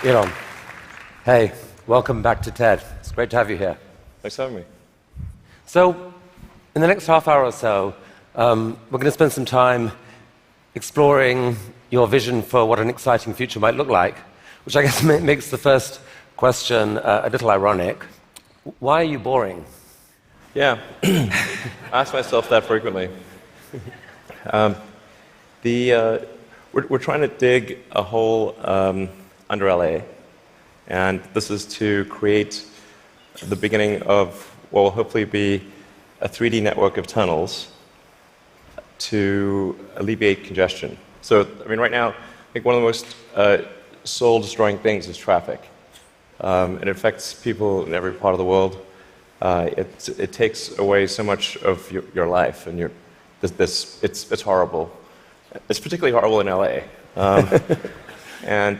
Elon, hey, welcome back to TED. It's great to have you here. Thanks for having me. So, in the next half hour or so, we're going to spend some time exploring your vision for what an exciting future might look like, which I guess makes the first question a little ironic. Why are you boring? Yeah, I ask myself that frequently. We're trying to dig a hole under LA, and this is to create the beginning of what will hopefully be a 3D network of tunnels to alleviate congestion. So, I mean, right now, I think one of the most soul-destroying things is traffic. It affects people in every part of the world. It takes away so much of your life, and it's horrible. It's particularly horrible in LA. And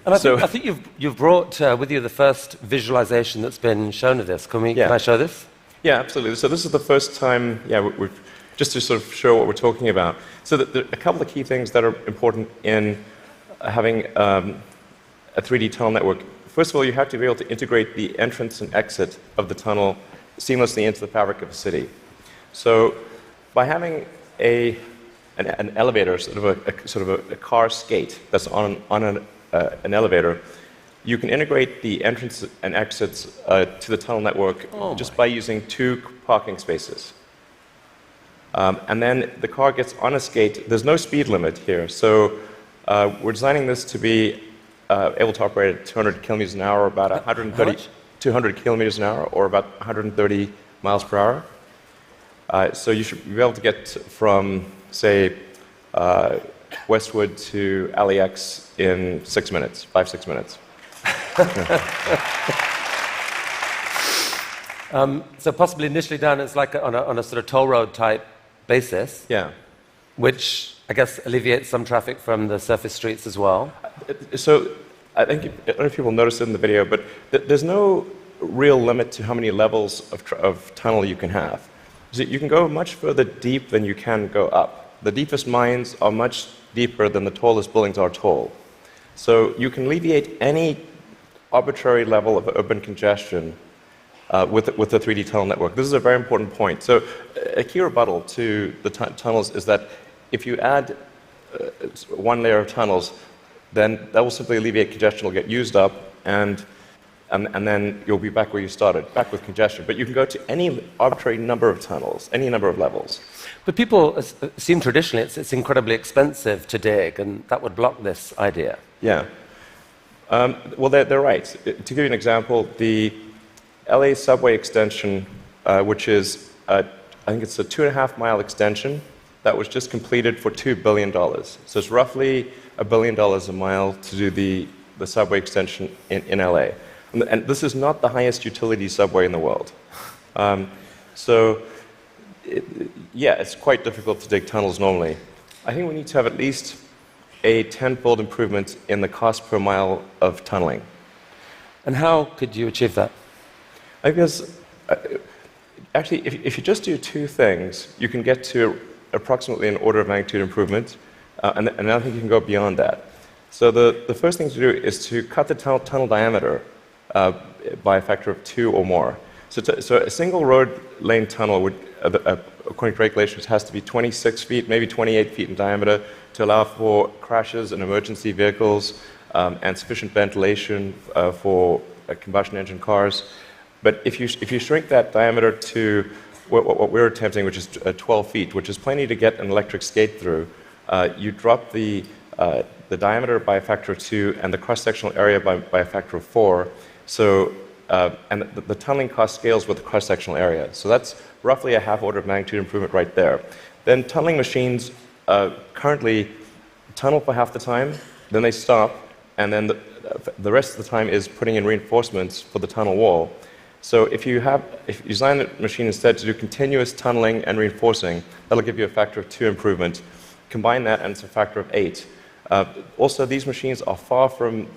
I think you've brought with you the first visualization that's been shown of this. Can I show this? Yeah, absolutely. So this is the first time, we've just to sort of show what we're talking about. So there are a couple of key things that are important in having a 3D tunnel network. First of all, you have to be able to integrate the entrance and exit of the tunnel seamlessly into the fabric of a city. So by having an elevator, sort of a car skate that's on an elevator, you can integrate the entrance and exits to the tunnel network just by using 2 parking spaces. And then the car gets on a skate. There's no speed limit here, so we're designing this to be able to operate at 200 kilometers an hour, about 200 kilometers an hour, or about 130 miles per hour. So you should be able to get from, say, Westwood to LAX in 6 minutes, 5-6 minutes. So possibly initially done as like on a sort of toll road type basis. Yeah. Which I guess alleviates some traffic from the surface streets as well. So I think, I don't know if people noticed it in the video, but there's no real limit to how many levels of tunnel you can have. So you can go much further deep than you can go up. The deepest mines are much deeper than the tallest buildings are tall. So you can alleviate any arbitrary level of urban congestion with the 3D tunnel network. This is a very important point. So a key rebuttal to the tunnels is that if you add one layer of tunnels, then that will simply alleviate congestion. It'll get used up, and then you'll be back where you started, back with congestion. But you can go to any arbitrary number of tunnels, any number of levels. But people assume traditionally it's incredibly expensive to dig, and that would block this idea. Yeah. Well, they're right. To give you an example, the LA subway extension, which is, I think it's a 2.5-mile extension that was just completed for $2 billion. So it's roughly $1 billion a mile to do the subway extension in LA. And this is not the highest utility subway in the world. It's quite difficult to dig tunnels normally. I think we need to have at least a 10-fold improvement in the cost per mile of tunneling. And how could you achieve that? I guess, actually, if you just do 2 things, you can get to approximately an order of magnitude improvement, and I think you can go beyond that. So the first thing to do is to cut the tunnel diameter by a factor of 2 or more. So a single road lane tunnel would, according to regulations, has to be 26 feet, maybe 28 feet in diameter to allow for crashes and emergency vehicles and sufficient ventilation for combustion engine cars. But if you shrink that diameter to what we're attempting, which is 12 feet, which is plenty to get an electric skate through, you drop the diameter by a factor of 2 and the cross-sectional area by a factor of 4. So, and the tunneling cost scales with the cross-sectional area. So that's roughly a half order of magnitude improvement right there. Then tunneling machines currently tunnel for half the time, then they stop, and then the rest of the time is putting in reinforcements for the tunnel wall. So if you design the machine instead to do continuous tunneling and reinforcing, that'll give you a factor of 2 improvement. Combine that and it's a factor of 8. Also, these machines are far from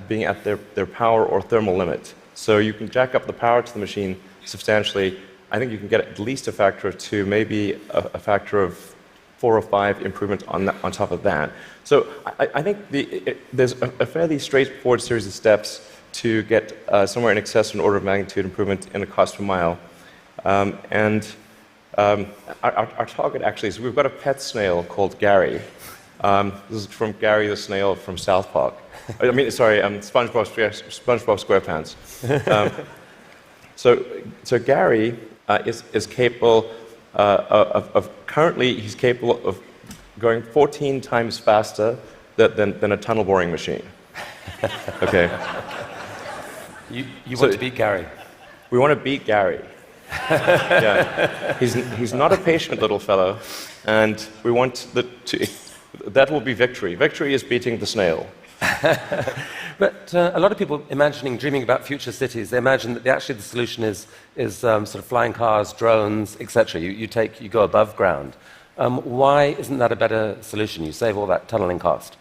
being at their power or thermal limit. So you can jack up the power to the machine substantially. I think you can get at least a factor of 2, maybe a factor of 4 or 5 improvements on top of that. So I think there's a fairly straightforward series of steps to get somewhere in excess of an order of magnitude improvement in the cost per mile. Our target actually is we've got a pet snail called Gary. This is from Gary the snail from South Park. I mean, sorry, SpongeBob SquarePants. So Gary is capable currently he's capable of going 14 times faster than a tunnel boring machine. Okay. You want to beat Gary? We want to beat Gary. Yeah. He's not a patient little fellow, and we want that will be victory. Victory is beating the snail. But a lot of people dreaming about future cities, they imagine that actually the solution is sort of flying cars, drones, etc. You go above ground. Why isn't that a better solution? You save all that tunneling cost.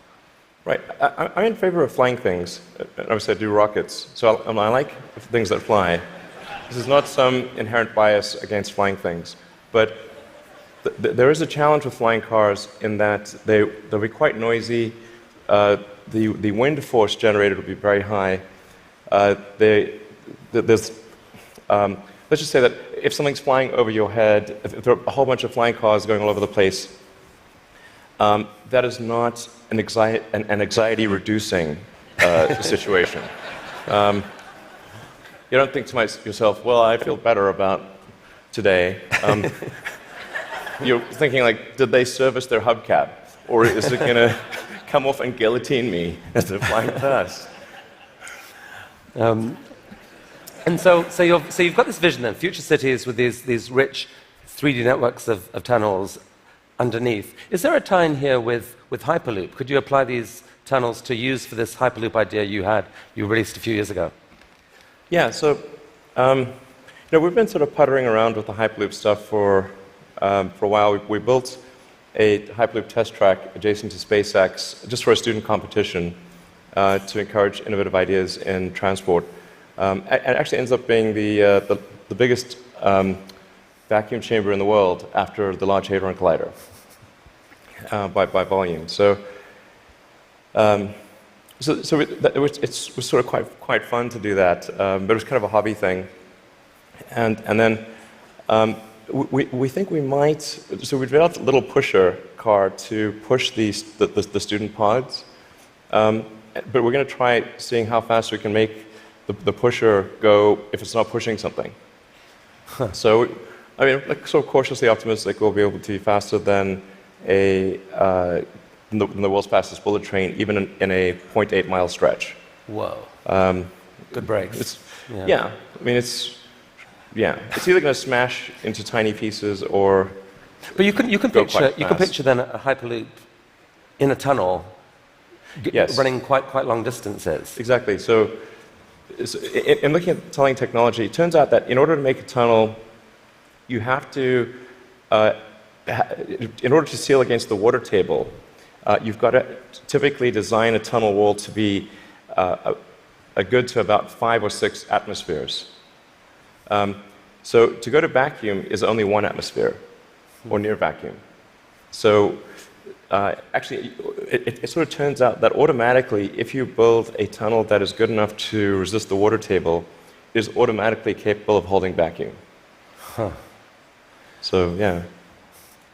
Right. I'm in favor of flying things. Obviously, I do rockets, so I like things that fly. This is not some inherent bias against flying things, but there is a challenge with flying cars in that they'll be quite noisy. The wind force generated will be very high. Let's just say that if something's flying over your head, if there are a whole bunch of flying cars going all over the place, that is not an anxiety-reducing situation. You don't think to yourself, well, I feel better about today. You're thinking, like, did they service their hubcap? Or is it going to come off and guillotine me as they're flying past? And so you've got this vision then, future cities with these rich 3D networks of tunnels underneath. Is there a tie-in here with Hyperloop? Could you apply these tunnels to use for this Hyperloop idea you released a few years ago? Yeah, so we've been sort of puttering around with the Hyperloop stuff for a while. We built a Hyperloop test track adjacent to SpaceX just for a student competition to encourage innovative ideas in transport. It actually ends up being the biggest vacuum chamber in the world after the Large Hadron Collider by volume. It was sort of quite fun to do that, but it was kind of a hobby thing. And then we think we might. So we developed a little pusher car to push the student pods, but we're going to try seeing how fast we can make the pusher go if it's not pushing something. Huh. So, I mean, like, sort of cautiously optimistic we'll be able to be faster than the world's fastest bullet train, even in a 0.8-mile stretch. Whoa. Good brakes. Yeah. I mean, it's either going to smash into tiny pieces or. But you can picture then a Hyperloop in a tunnel, yes, running quite long distances. Exactly. So in looking at tunneling technology, it turns out that in order to make a tunnel, you have to, in order to seal against the water table, you've got to typically design a tunnel wall to be a good to about 5 or 6 atmospheres. So to go to vacuum is only 1 atmosphere, or near vacuum. So actually, it sort of turns out that automatically, if you build a tunnel that is good enough to resist the water table, it is automatically capable of holding vacuum. Huh. So, yeah.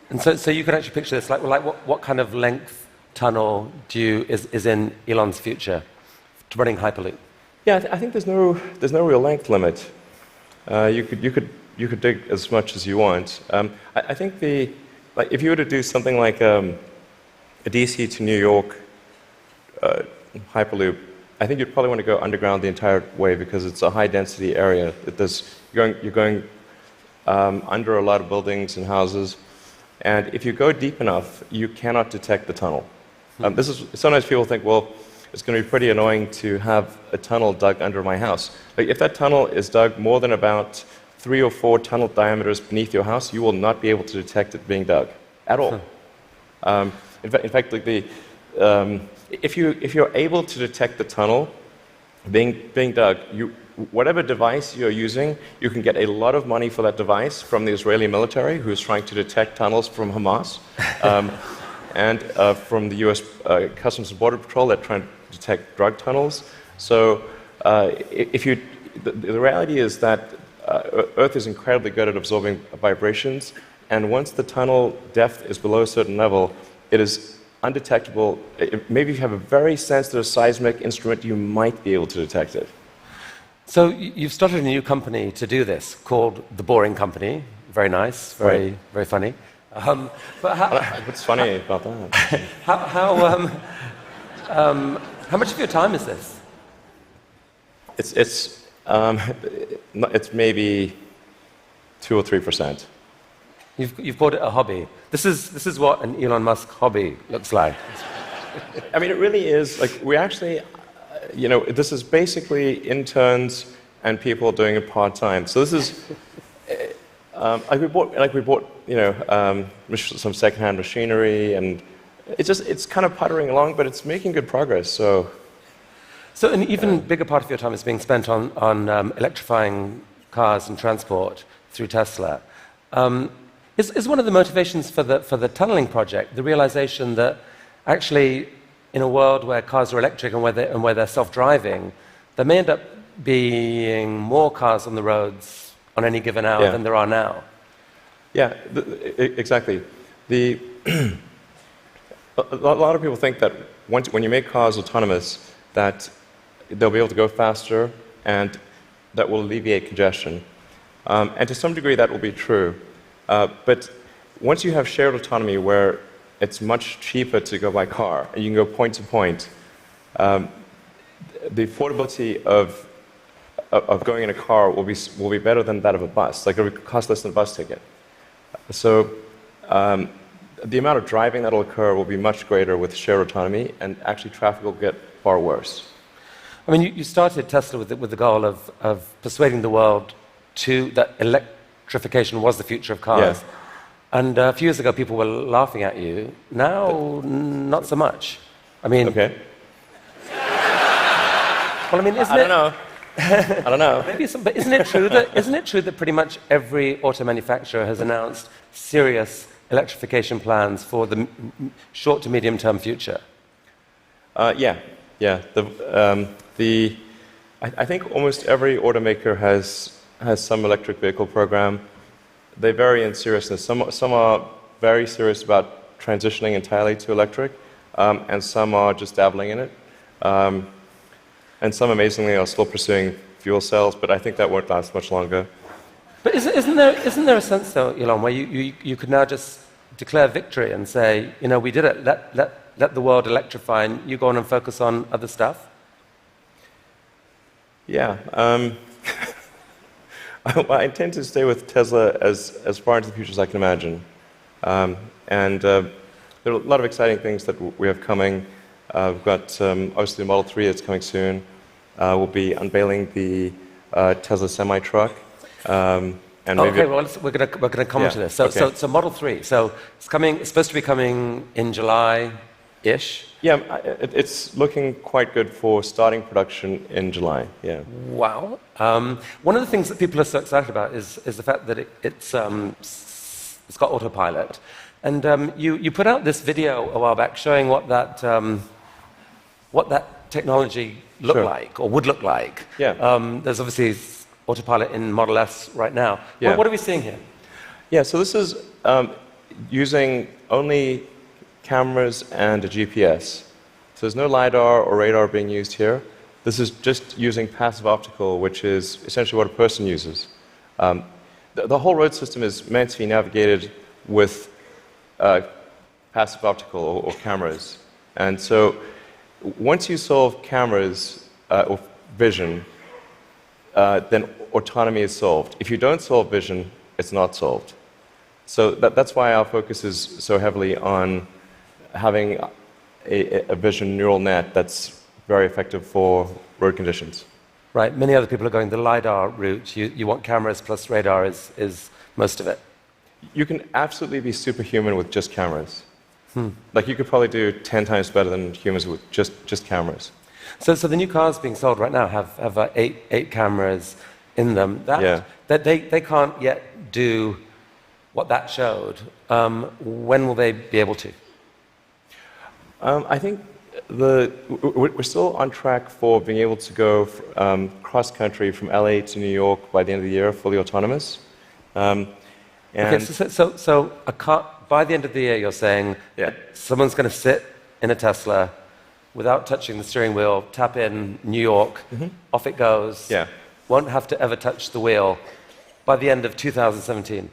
And so you can actually picture this, like what kind of length tunnel is in Elon's future to running Hyperloop? Yeah, I think there's no real length limit. You could dig as much as you want. I think if you were to do something like a DC to New York Hyperloop, I think you'd probably want to go underground the entire way because it's a high density area. You're going under a lot of buildings and houses, and if you go deep enough, you cannot detect the tunnel. Sometimes people think, well, it's going to be pretty annoying to have a tunnel dug under my house. Like, if that tunnel is dug more than about 3 or 4 tunnel diameters beneath your house, you will not be able to detect it being dug at all. In fact, like if you're able to detect the tunnel being dug, whatever device you're using, you can get a lot of money for that device from the Israeli military, who's trying to detect tunnels from Hamas, and from the US Customs and Border Patrol that trying to detect drug tunnels. So the reality is that Earth is incredibly good at absorbing vibrations, and once the tunnel depth is below a certain level, it is undetectable. Maybe if you have a very sensitive seismic instrument, you might be able to detect it. So you've started a new company to do this called The Boring Company. Very nice, very funny. But what's funny about that? How much of your time is this? It's maybe 2 or 3%. You've called it a hobby. This is what an Elon Musk hobby looks like. I mean, it really is. Like, we actually, this is basically interns and people doing it part-time. So this is, we bought, some second-hand machinery, and it's kind of puttering along, but it's making good progress. So an even bigger part of your time is being spent on electrifying cars and transport through Tesla. Is one of the motivations for the tunneling project the realization that actually, in a world where cars are electric and where they're self-driving, there may end up being more cars on the roads on any given hour than there are now? Yeah, exactly. A lot of people think that when you make cars autonomous, that they'll be able to go faster and that will alleviate congestion. And to some degree, that will be true. But once you have shared autonomy where it's much cheaper to go by car, and you can go point to point, the affordability of going in a car will be better than that of a bus. Like, it will cost less than a bus ticket. So the amount of driving that will occur will be much greater with shared autonomy, and actually traffic will get far worse. I mean, you started Tesla with the goal of persuading the world that electrification was the future of cars. Yeah. And a few years ago, people were laughing at you. Now, not so much. I mean... Okay. Well, I mean, I don't know. I don't know. Maybe but isn't it true that pretty much every auto manufacturer has announced serious electrification plans for the short to medium term future? Yeah. I think almost every automaker has some electric vehicle program. They vary in seriousness. Some are very serious about transitioning entirely to electric, and some are just dabbling in it. And some, amazingly, are still pursuing fuel cells, but I think that won't last much longer. But isn't there a sense, though, Elon, where you could now just declare victory and say, we did it, let the world electrify, and you go on and focus on other stuff? Yeah. I intend to stay with Tesla as far into the future as I can imagine. And there are a lot of exciting things that we have coming. We've got, obviously, the Model 3 that's coming soon. We'll be unveiling the Tesla semi-truck. And okay, well, we're going to come to this. So Model 3. So it's supposed to be coming in July-ish. Yeah, it's looking quite good for starting production in July. Yeah. Wow. One of the things that people are so excited about is the fact that it's got autopilot. And you put out this video a while back showing what that technology looked like, or would look like. Yeah. There's obviously autopilot in Model S right now. Yeah. What are we seeing here? Yeah, so this is using only cameras and a GPS. So there's no LiDAR or radar being used here. This is just using passive optical, which is essentially what a person uses. The whole road system is meant to be navigated with passive optical or cameras. And so once you solve cameras or vision, then autonomy is solved. If you don't solve vision, it's not solved. So that's why our focus is so heavily on having a vision neural net that's very effective for road conditions. Right. Many other people are going the LiDAR route. You want cameras plus radar is most of it. You can absolutely be superhuman with just cameras. Like, you could probably do 10 times better than humans with just cameras. So the new cars being sold right now have eight cameras in them. That they can't yet do what that showed. When will they be able to? I think we're still on track for being able to go cross-country from LA to New York by the end of the year, fully autonomous. Okay, so a car, by the end of the year, you're saying someone's going to sit in a Tesla without touching the steering wheel, tap in New York, off it goes, won't have to ever touch the wheel by the end of 2017.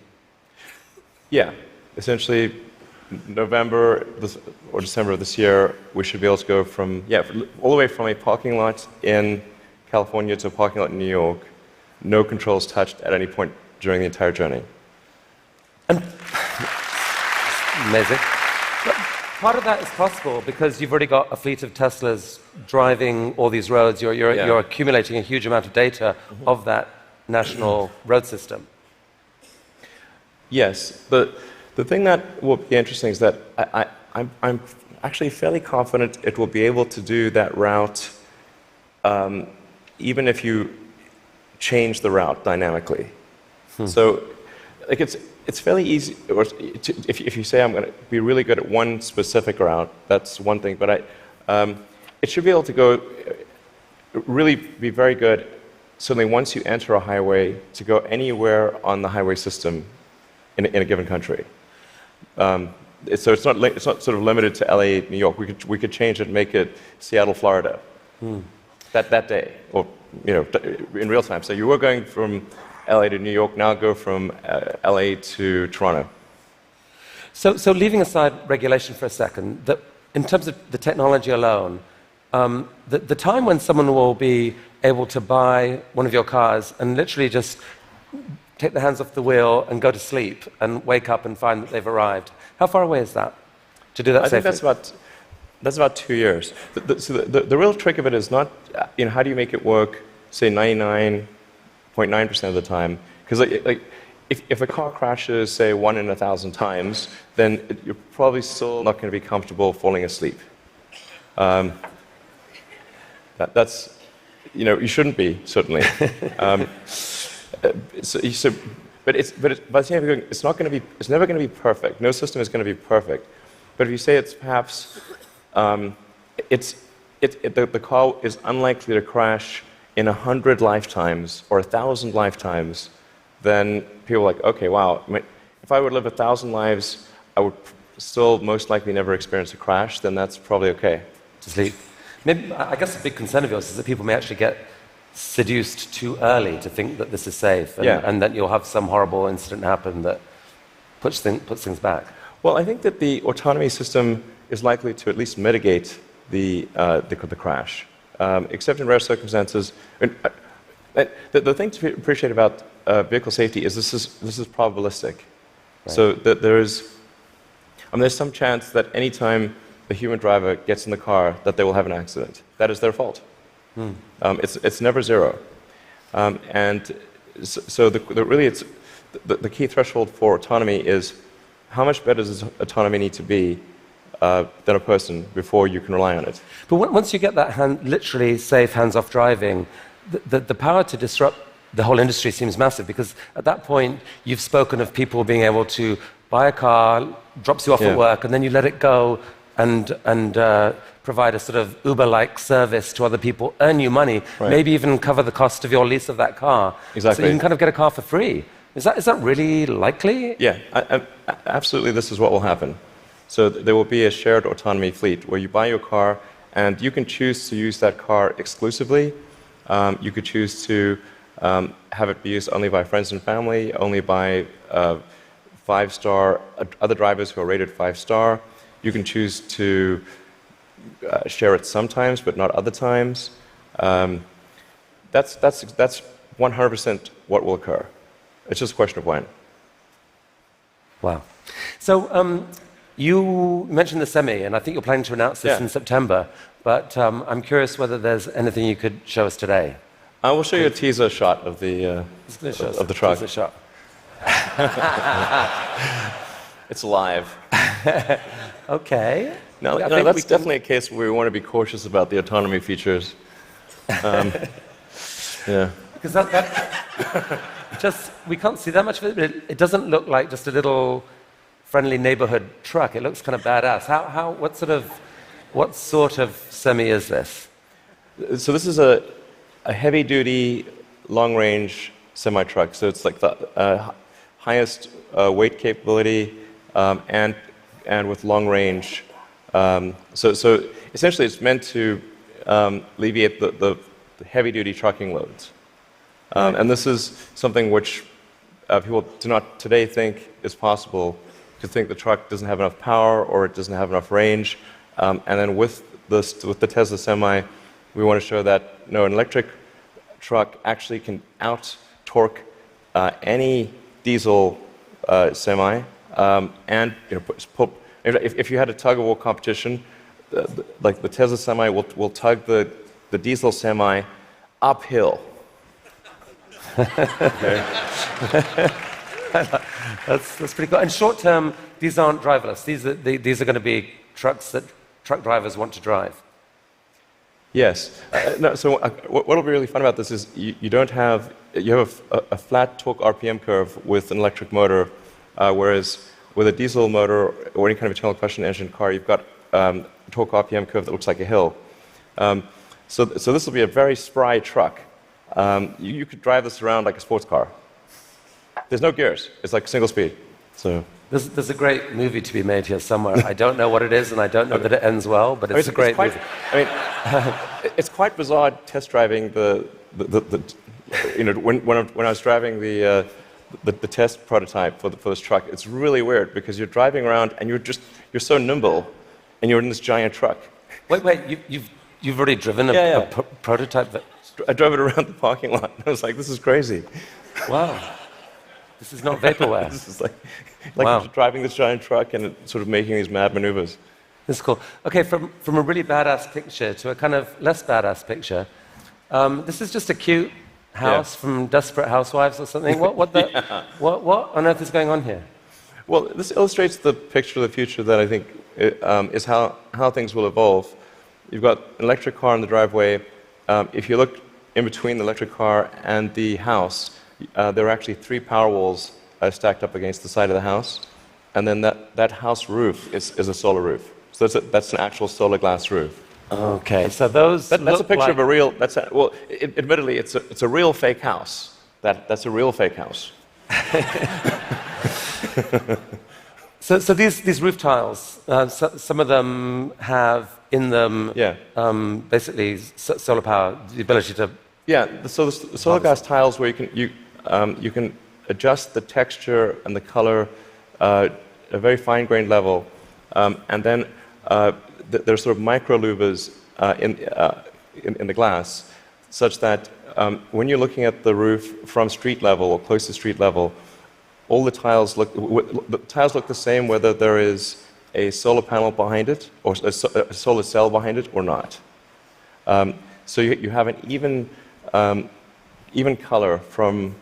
Yeah, essentially November or December of this year, we should be able to go from, all the way from a parking lot in California to a parking lot in New York, no controls touched at any point during the entire journey. Amazing. But part of that is possible because you've already got a fleet of Teslas driving all these roads. You're accumulating a huge amount of data of that national road system. Yes. The thing that will be interesting is that I'm actually fairly confident it will be able to do that route even if you change the route dynamically. So like it's fairly easy. If you say I'm going to be really good at one specific route, that's one thing. But it should be able to go really be very good. Certainly, once you enter a highway, to go anywhere on the highway system in a given country. So it's not sort of limited to LA, New York. We could change it and make it Seattle, Florida, that day, or in real time. So you were going from LA to New York, now go from LA to Toronto. So leaving aside regulation for a second, in terms of the technology alone, the time when someone will be able to buy one of your cars and literally just take their hands off the wheel and go to sleep and wake up and find that they've arrived, how far away is that to do that safely? I think that's about 2 years. So the real trick of it is not, how do you make it work, say 99.9% of the time? Because if a car crashes, say 1 in 1,000 times, then you're probably still not going to be comfortable falling asleep. That's, you shouldn't be, certainly. But by the same time, it's never going to be perfect. No system is going to be perfect. But if you say it's perhaps, the car is unlikely to crash in 100 lifetimes or 1,000 lifetimes, then people are like, okay, wow, if I would live 1,000 lives, I would still most likely never experience a crash, then that's probably okay. To sleep. Maybe, I guess a big concern of yours is that people may actually get seduced too early to think that this is safe, and that you'll have some horrible incident happen that puts things back. Well, I think that the autonomy system is likely to at least mitigate the crash, except in rare circumstances. The thing to appreciate about vehicle safety is this is probabilistic. Right. So that there's some chance that any time the human driver gets in the car that they will have an accident. That is their fault. It's never zero. And so the key threshold for autonomy is how much better does autonomy need to be than a person before you can rely on it. But once you get that literally safe hands-off driving, the power to disrupt the whole industry seems massive, because at that point you've spoken of people being able to buy a car, drops you off at work, and then you let it go and provide a sort of Uber-like service to other people, earn you money, maybe even cover the cost of your lease of that car. Exactly. So you can kind of get a car for free. Is that really likely? Yeah, absolutely. This is what will happen. So there will be a shared autonomy fleet where you buy your car and you can choose to use that car exclusively. You could choose to have it be used only by friends and family, only by 5-star other drivers who are rated 5-star. You can choose to share it sometimes, but not other times. That's 100% what will occur. It's just a question of when. Wow. So you mentioned the Semi, and I think you're planning to announce this in September. But I'm curious whether there's anything you could show us today. I will show you a teaser shot of the truck. Teaser shot. It's live. Okay. No, I no, think that's definitely a case where we want to be cautious about the autonomy features. Yeah. Because that just, we can't see that much of it, but it doesn't look like just a little friendly neighborhood truck. It looks kind of badass. What sort of semi is this? So this is a heavy-duty, long-range semi-truck. So it's like the highest weight capability and with long range. So essentially, it's meant to alleviate the heavy-duty trucking loads. And this is something which people do not today think is possible, to think the truck doesn't have enough power or it doesn't have enough range. And then with the Tesla Semi, we want to show that an electric truck actually can out-torque any diesel semi. And if you had a tug-of-war competition, like the Tesla Semi will tug the diesel Semi uphill. Okay. That's pretty cool. And short term, these aren't driverless. These are going to be trucks that truck drivers want to drive. Yes. No, so what will be really fun about this is you have a flat torque RPM curve with an electric motor, whereas with a diesel motor or any kind of internal combustion engine car, you've got a torque RPM curve that looks like a hill. So this will be a very spry truck. You could drive this around like a sports car. There's no gears. It's like single speed. So there's a great movie to be made here somewhere. I don't know what it is, and I don't know that it ends well, but it's a great movie. It's quite bizarre test driving when I was driving the test prototype for this truck. It's really weird because you're driving around and you're so nimble, and you're in this giant truck. Wait, you've already driven a prototype that... I drove it around the parking lot. I was like, this is crazy. Wow. This is not vaporware. This is like wow. Driving this giant truck and sort of making these mad maneuvers. This is cool. Okay, from a really badass picture to a kind of less badass picture. This is just a cute house from Desperate Housewives or something. What on earth is going on here? Well, this illustrates the picture of the future that I think is how things will evolve. You've got an electric car in the driveway. If you look in between the electric car and the house, there are actually 3 power walls stacked up against the side of the house. And then that house roof is a solar roof. So that's an actual solar glass roof. Okay, so that's a picture of a real. Admittedly, it's a real fake house. That's a real fake house. So these roof tiles, some of them have in them basically solar power, the ability to. Yeah, so the solar glass tiles where you can adjust the texture and the color at a very fine-grained level, and then there's sort of micro louvers in the glass, such that when you're looking at the roof from street level or close to street level, all the tiles look the same whether there is a solar panel behind it or a solar cell behind it or not. So you have an even color from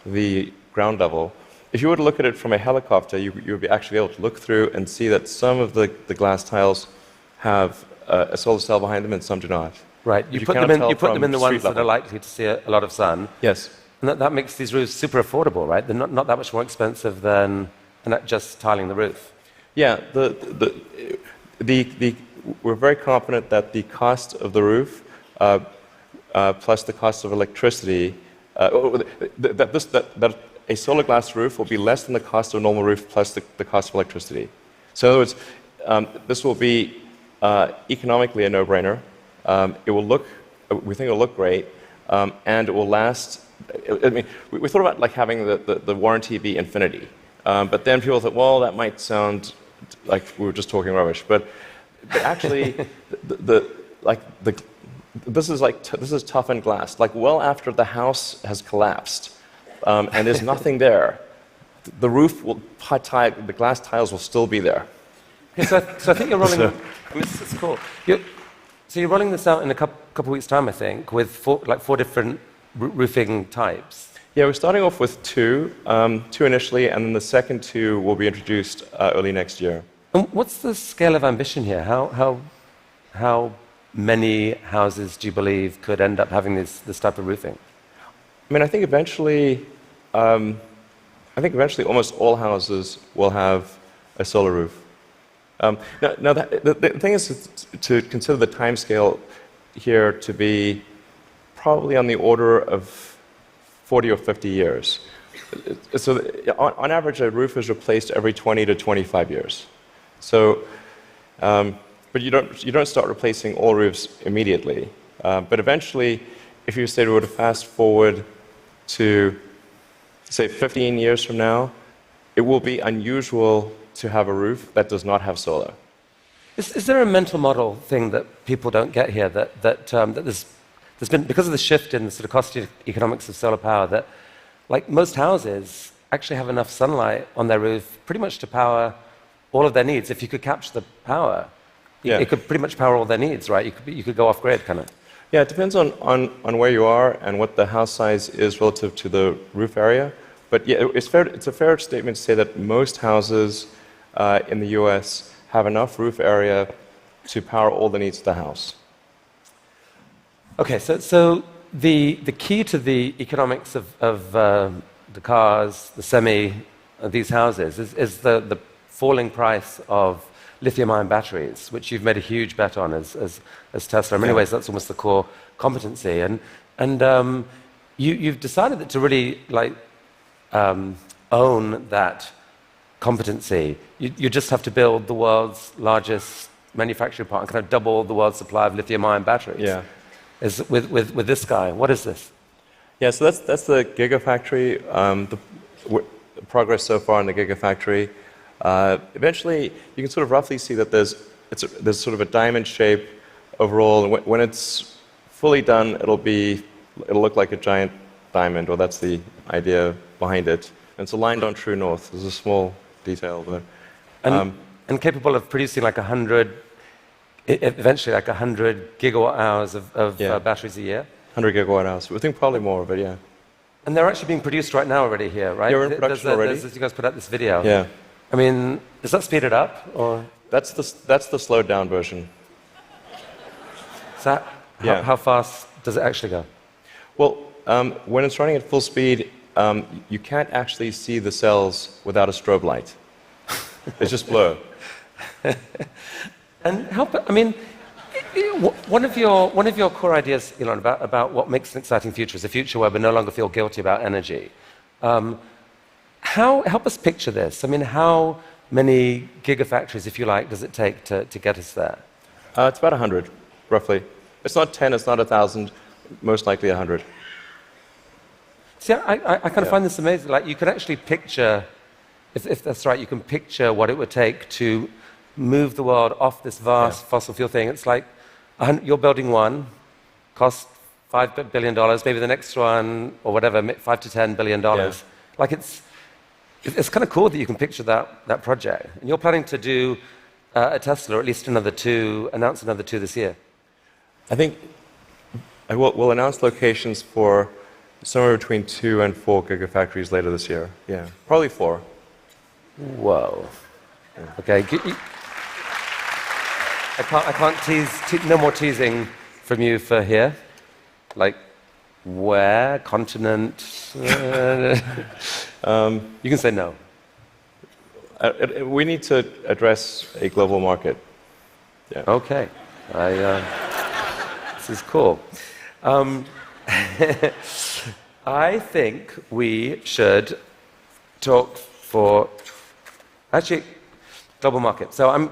the ground level. If you were to look at it from a helicopter, you would be actually able to look through and see that some of the glass tiles have a solar cell behind them and some do not. Right. You put them in the ones that are likely to see a lot of sun. Yes. And that makes these roofs super affordable, right? They're not that much more expensive than just tiling the roof. Yeah. We're very confident that the cost of the roof plus the cost of electricity, that a solar glass roof will be less than the cost of a normal roof plus the cost of electricity. So in other words, this will be economically a no-brainer. We think it will look great, and it will last. I mean, we thought about like having the warranty be infinity, but then people thought, well, that might sound like we were just talking rubbish. But actually, this is toughened glass. Like well after the house has collapsed, and there's nothing there, the roof the glass tiles will still be there. Okay, so I think you're rolling. This is cool. So you're rolling this out in a couple weeks' time, I think, with four different roofing types. Yeah, we're starting off with two initially, and then the second 2 will be introduced early next year. And what's the scale of ambition here? How many houses do you believe could end up having this type of roofing? I mean, I think eventually almost all houses will have a solar roof. Now the thing is to consider the time scale here to be probably on the order of 40 or 50 years. So on average, a roof is replaced every 20 to 25 years. So, but you don't start replacing all roofs immediately. But eventually, if you say we were to fast forward to, say, 15 years from now, it will be unusual to have a roof that does not have solar. Is there a mental model thing that people don't get here that there's been, because of the shift in the sort of cost economics of solar power, that like most houses actually have enough sunlight on their roof pretty much to power all of their needs. If you could capture the power, it could pretty much power all their needs, right? You could go off grid, kind of. Yeah, it depends on where you are and what the house size is relative to the roof area. But yeah, it's a fair statement to say that most houses in the US have enough roof area to power all the needs of the house. Okay, so the key to the economics of the cars, the these houses, is the falling price of lithium-ion batteries, which you've made a huge bet on as Tesla. In many ways, that's almost the core competency. And you've decided that to really own that competency, you just have to build the world's largest manufacturing plant and kind of double the world's supply of lithium-ion batteries. Yeah. With this guy. What is this? Yeah, so that's the Gigafactory. The progress so far in the Gigafactory. Eventually, you can sort of roughly see that there's sort of a diamond shape overall, and when it's fully done, it'll look like a giant diamond, or that's the idea behind it. And it's aligned on true north. There's a small detail there. And capable of producing eventually 100 gigawatt hours of batteries a year? 100 gigawatt hours. We think probably more, but yeah. And they're actually being produced right now already here, right? Yeah, we're in production already. You guys put out this video. Yeah. I mean, does that speed it up, or? That's the slowed down version. So how fast does it actually go? Well, when it's running at full speed, you can't actually see the cells without a strobe light. It's just blur. And one of your core ideas, Elon, about what makes an exciting future is a future where we no longer feel guilty about energy. Help us picture this. I mean, how many gigafactories, if you like, does it take to get us there? It's about 100, roughly. It's not 10, it's not 1,000, most likely 100. See, I kind of find this amazing. Like, you can actually picture, if that's right, you can picture what it would take to move the world off this vast fossil fuel thing. It's like you're building one, costs $5 billion, maybe the next one, or whatever, $5 to $10 billion. Yeah. Like, it's kind of cool that you can picture that project. And you're planning to do a Tesla, or at least announce another two this year. I think we'll announce locations for somewhere between 2 and 4 gigafactories later this year. Yeah, probably 4. Whoa. Yeah. Okay. I can't tease. No more teasing from you for here. Like, where? Continent? You can say no. We need to address a global market. Yeah. Okay. This is cool. I think we should talk for global market. So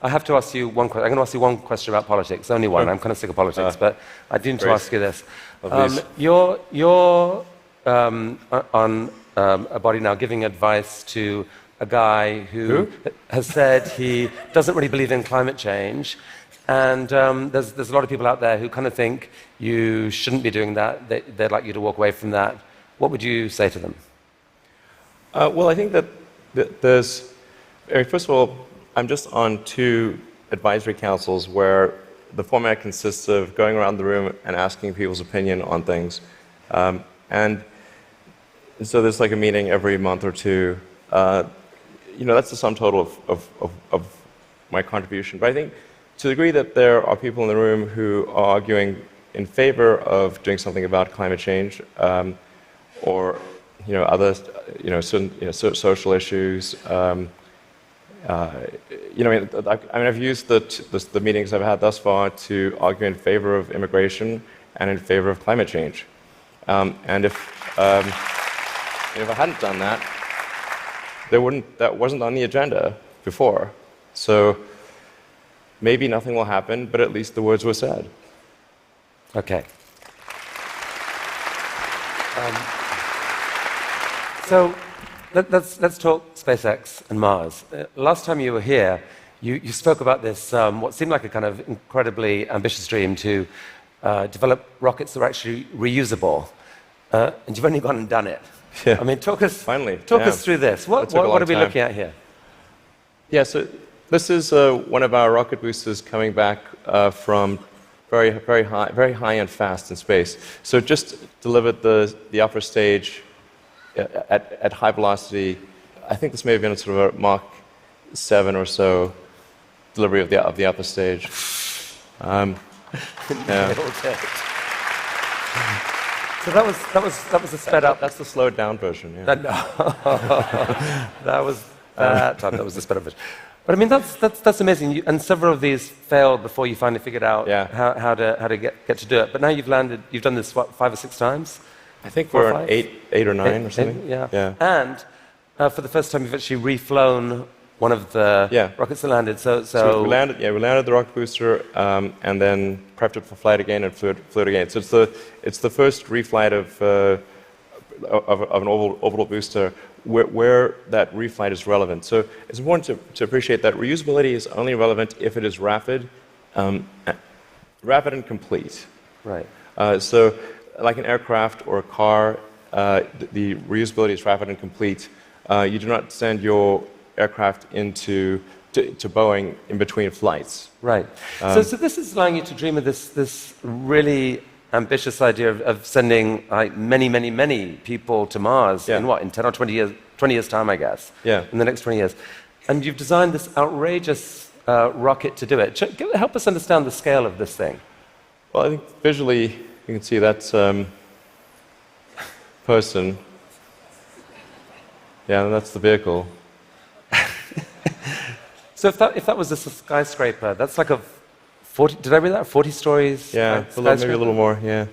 I have to ask you one question. I'm going to ask you one question about politics. Only one. I'm kind of sick of politics, but I do need to ask you this. You're on a body now giving advice to a guy who has said he doesn't really believe in climate change. And there's a lot of people out there who kind of think you shouldn't be doing that. They'd like you to walk away from that. What would you say to them? Well, I think that first of all, I'm just on 2 advisory councils where the format consists of going around the room and asking people's opinion on things. And so there's like a meeting every month or 2. that's the sum total of my contribution. But I think to the degree that there are people in the room who are arguing in favor of doing something about climate change, or other certain social issues. I've used the meetings I've had thus far to argue in favor of immigration and in favor of climate change. And if I hadn't done that, that wasn't on the agenda before. So maybe nothing will happen, but at least the words were said. Okay. So let's talk SpaceX and Mars. Last time you were here, you spoke about this, what seemed like a kind of incredibly ambitious dream to develop rockets that are actually reusable. And you've only gone and done it. Yeah. I mean, talk us through this. What are we looking at here? Yeah, so this is one of our rocket boosters coming back from very high and fast in space. So it just delivered the upper stage at high velocity. I think this may have been sort of a Mach 7 or so delivery of the upper stage. Yeah. So that was a sped up. That's the slowed down version. Yeah. That was the sped up version. But I mean, that's amazing. And several of these failed before you finally figured out how to get to do it. But now you've landed. You've done this 5 or 6 times. I think we're on 8 or 9 or something. Yeah. And for the first time, you've actually reflown one of the rockets that landed. So we landed the rocket booster, and then prepped it for flight again and flew it again. So it's the first reflight of an orbital booster where that reflight is relevant. So it's important to appreciate that reusability is only relevant if it is rapid and complete. Right. So like an aircraft or a car, the reusability is rapid and complete. You do not send your aircraft to Boeing in between flights. Right. So this is allowing you to dream of this really ambitious idea of sending many people to Mars in 10 or 20 years time, I guess. Yeah. In the next 20 years. And you've designed this outrageous rocket to do it. Help us understand the scale of this thing. Well, I think visually you can see that's person. Yeah, and that's the vehicle. So if that was a skyscraper, that's like a 40. Did I read that? 40 stories. Yeah, maybe a little more. Yeah.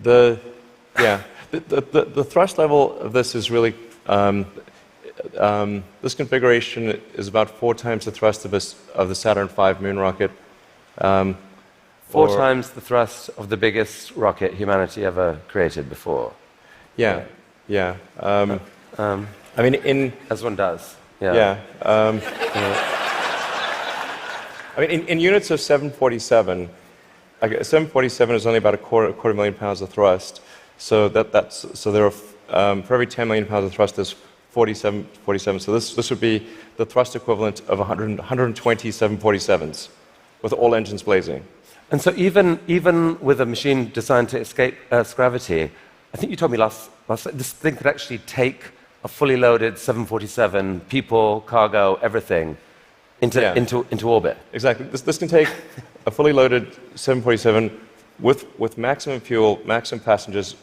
The thrust level of this is really this configuration is about 4 times the thrust of the Saturn V moon rocket. 4 times the thrust of the biggest rocket humanity ever created before. Yeah. I mean, as one does. Yeah. I mean, in units of 747, 747 is only about a quarter million pounds of thrust. So so there are for every 10 million pounds of thrust, there's 47. So this would be the thrust equivalent of 120 747s, with all engines blazing. And so even with a machine designed to escape Earth's gravity, I think you told me last this thing could actually take a fully loaded 747, people, cargo, everything, into orbit. Exactly. This can take a fully loaded 747 with maximum fuel, maximum passengers,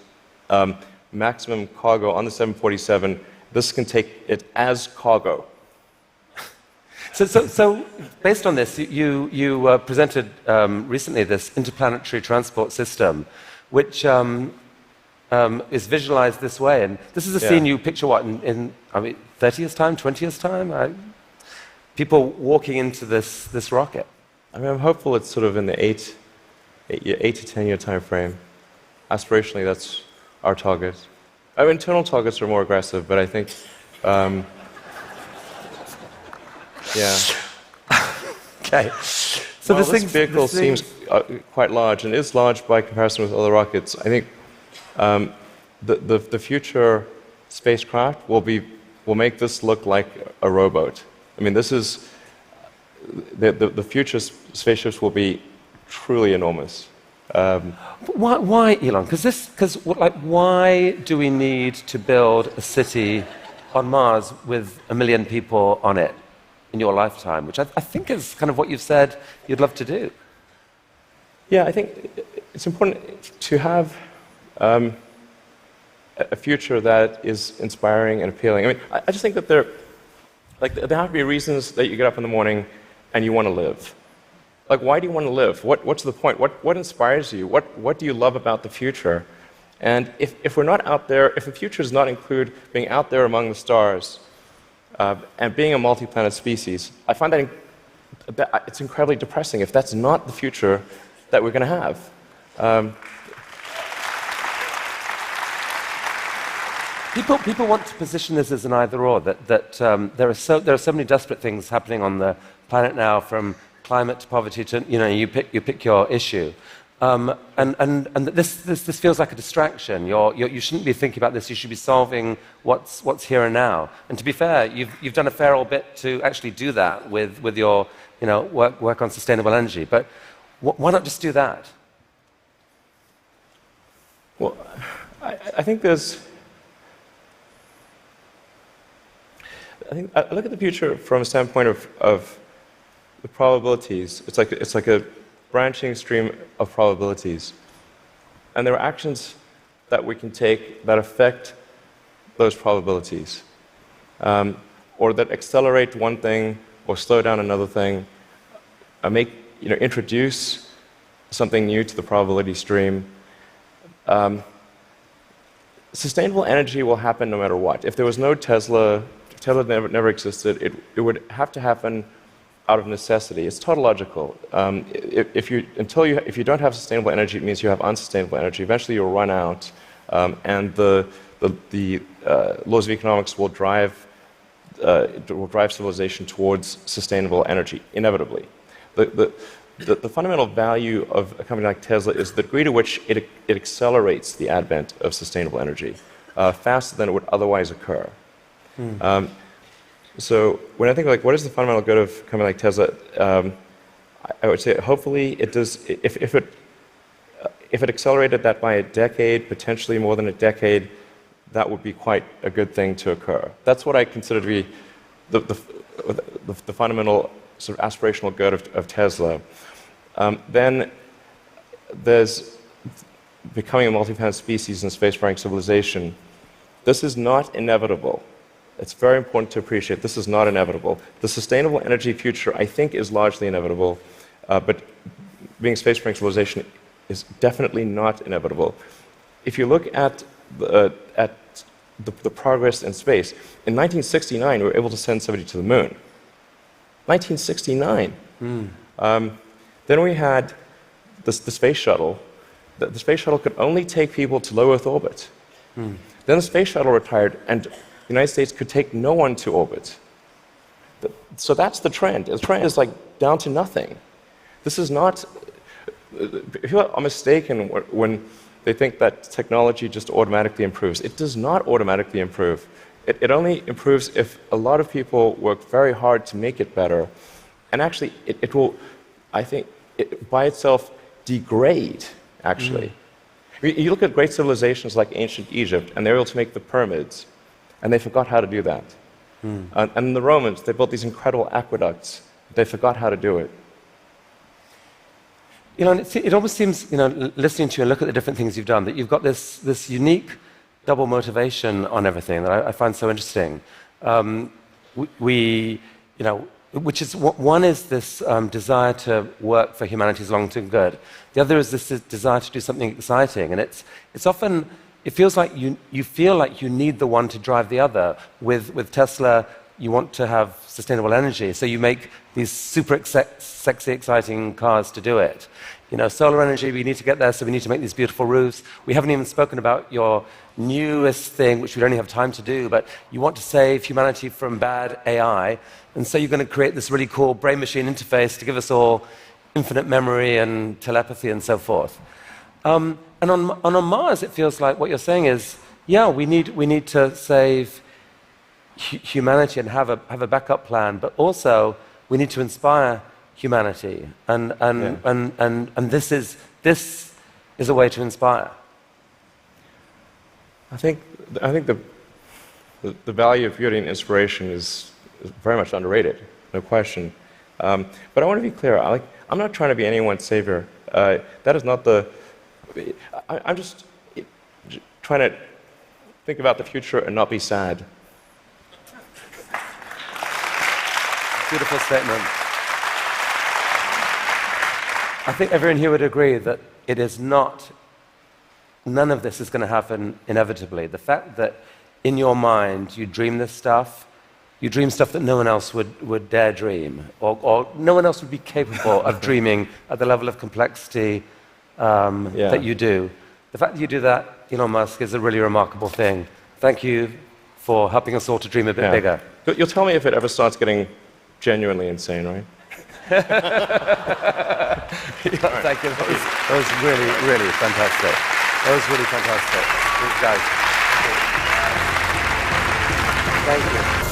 maximum cargo on the 747. This can take it as cargo. So based on this, you presented recently this interplanetary transport system, which is visualized this way. And this is a scene you picture in 30 years' time, 20 years' time? People walking into this rocket. I mean, I'm hopeful it's sort of in the 8 to 10 year time frame. Aspirationally, that's our target. Our internal targets are more aggressive, but I think, Okay. So this vehicle seems quite large, and is large by comparison with other rockets. I think the future spacecraft will make this look like a rowboat. I mean, this is the future spaceships will be truly enormous. Why, Elon? Because why do we need to build a city on Mars with 1 million people on it in your lifetime, which I think is kind of what you've said you'd love to do. Yeah, I think it's important to have a future that is inspiring and appealing. I mean, I just think that there have to be reasons that you get up in the morning and you want to live. Like, why do you want to live? What's the point? What inspires you? What do you love about the future? And if we're not out there, if the future does not include being out there among the stars and being a multi-planet species, I find that it's incredibly depressing if that's not the future that we're going to have. People want to position this as an either-or, that there are so many desperate things happening on the planet now, from climate to poverty to, you pick your issue. And this feels like a distraction. You shouldn't be thinking about this. You should be solving what's here and now. And to be fair, you've done a fair old bit to actually do that with your work on sustainable energy. But why not just do that? Well, I think I look at the future from a standpoint of the probabilities. It's like a branching stream of probabilities. And there are actions that we can take that affect those probabilities, or that accelerate one thing or slow down another thing, introduce something new to the probability stream. Sustainable energy will happen no matter what. If there was no Tesla, if Tesla never existed, it would have to happen out of necessity. It's tautological. If you don't have sustainable energy, it means you have unsustainable energy. Eventually, you'll run out, and the laws of economics will drive civilization towards sustainable energy inevitably. The fundamental value of a company like Tesla is the degree to which it accelerates the advent of sustainable energy faster than it would otherwise occur. So when I think what is the fundamental good of a company like Tesla, I would say hopefully it does. If it accelerated that by a decade, potentially more than a decade, that would be quite a good thing to occur. That's what I consider to be the fundamental sort of aspirational good of Tesla. Then there's becoming a multi-planet species and spacefaring civilization. This is not inevitable. It's very important to appreciate this is not inevitable. The sustainable energy future, I think, is largely inevitable, but being a spacefaring civilization is definitely not inevitable. If you look at the progress in space, in 1969 we were able to send somebody to the moon. 1969. Then we had the space shuttle. The space shuttle could only take people to low Earth orbit. Then the space shuttle retired, and the United States could take no one to orbit. So that's the trend. The trend is down to nothing. This is not. People are mistaken when they think that technology just automatically improves. It does not automatically improve. It only improves if a lot of people work very hard to make it better. And actually, it will, I think, by itself degrade, actually. You look at great civilizations like ancient Egypt, and they're able to make the pyramids, and they forgot how to do that. And the Romans, they built these incredible aqueducts. They forgot how to do it. It almost seems, listening to you and look at the different things you've done, that you've got this unique double motivation on everything that I find so interesting. Which is, one is this desire to work for humanity's long-term good. The other is this desire to do something exciting. And it's often, it feels like you feel like you need the one to drive the other. With Tesla, you want to have sustainable energy, so you make these super sexy, exciting cars to do it. Solar energy, we need to get there, so we need to make these beautiful roofs. We haven't even spoken about your newest thing, which we don't have time to do, but you want to save humanity from bad AI, and so you're going to create this really cool brain-machine interface to give us all infinite memory and telepathy and so forth. And on Mars, it feels like what you're saying is, yeah, we need to save humanity and have a backup plan, but also we need to inspire humanity, and this is a way to inspire. I think the the value of beauty and inspiration is very much underrated, no question. But I want to be clear. I'm not trying to be anyone's savior. That is not the. I'm just trying to think about the future and not be sad. Beautiful statement. I think everyone here would agree that it is not, none of this is going to happen inevitably. The fact that in your mind you dream this stuff, you dream stuff that no one else would dare dream, or no one else would be capable of dreaming at the level of complexity that you do. The fact that you do that, Elon Musk, is a really remarkable thing. Thank you for helping us all to dream a bit bigger. You'll tell me if it ever starts getting genuinely insane, right? Thank you. That was really, really fantastic. That was really fantastic. Thanks, guys. Thank you.